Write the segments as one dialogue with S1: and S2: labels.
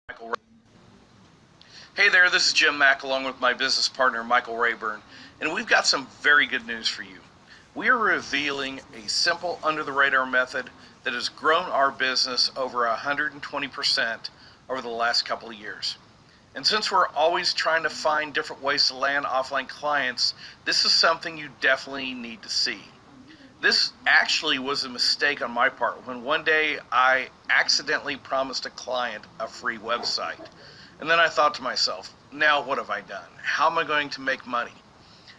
S1: Michael Ray. Hey there, this is Jim Mack along with my business partner Michael Rayburn, and we've got some very good news for you. We are revealing a simple under-the-radar method that has grown our business over 120% over the last couple of years. And since we're always trying to find different ways to land offline clients, this is something you definitely need to see. This actually was a mistake on my part when one day I accidentally promised a client a free website. And then I thought to myself, now what have I done? How am I going to make money?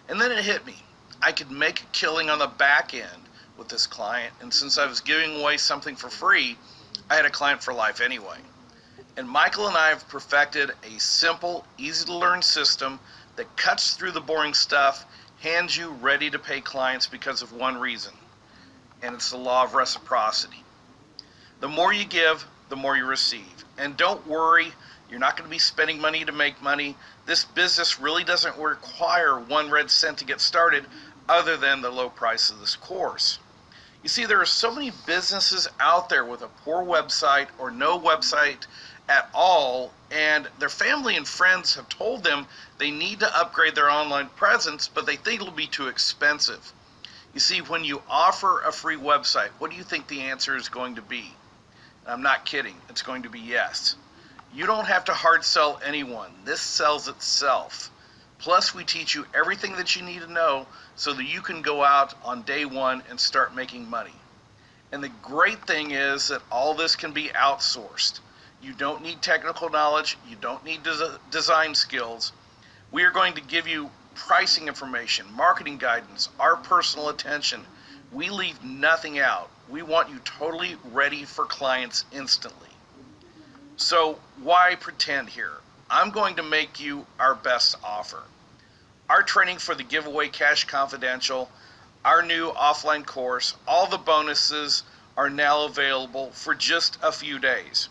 S1: And then it hit me. I could make a killing on the back end with this client, and since I was giving away something for free, I had a client for life anyway. And Michael and I have perfected a simple, easy to learn system that cuts through the boring stuff, hands you ready to pay clients because of one reason, and it's the law of reciprocity. The more you give, the more you receive. And don't worry, you're not going to be spending money to make money. This business really doesn't require 1 red cent to get started other than the low price of this course. You see, there are so many businesses out there with a poor website or no website at all, and their family and friends have told them they need to upgrade their online presence, but they think it'll be too expensive. You see, when you offer a free website, what do you think the answer is going to be? And I'm not kidding, it's going to be yes. You don't have to hard sell anyone. This sells itself. Plus, we teach you everything that you need to know so that you can go out on day one and start making money. And the great thing is that all this can be outsourced. You don't need technical knowledge. You don't need design skills. We are going to give you pricing information, marketing guidance, our personal attention. We leave nothing out. We want you totally ready for clients instantly. So why pretend here? I'm going to make you our best offer. Our training for the giveaway Cash Confidential, our new offline course, all the bonuses are now available for just a few days.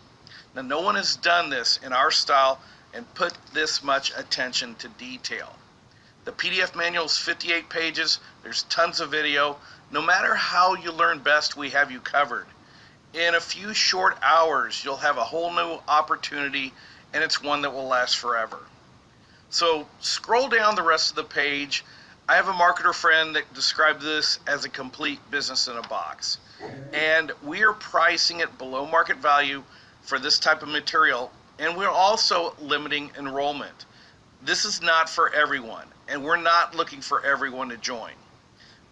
S1: Now, no one has done this in our style and put this much attention to detail. The PDF manual is 58 pages. There's tons of video. No matter how you learn best, we have you covered. In a few short hours, you'll have a whole new opportunity, and it's one that will last forever. So scroll down the rest of the page. I have a marketer friend that described this as a complete business in a box. And we are pricing it below market value for this type of material, and we're also limiting enrollment. This is not for everyone, and we're not looking for everyone to join.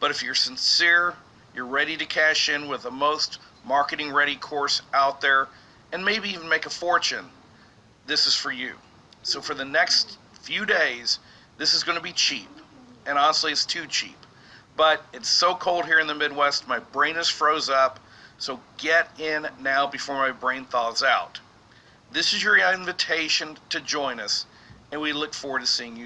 S1: But if you're sincere, you're ready to cash in with the most marketing ready course out there, and maybe even make a fortune, this is for you. So for the next few days, this is going to be cheap, and honestly it's too cheap. But it's so cold here in the Midwest, my brain is froze up, so get in now before my brain thaws out. This is your invitation to join us, and we look forward to seeing you.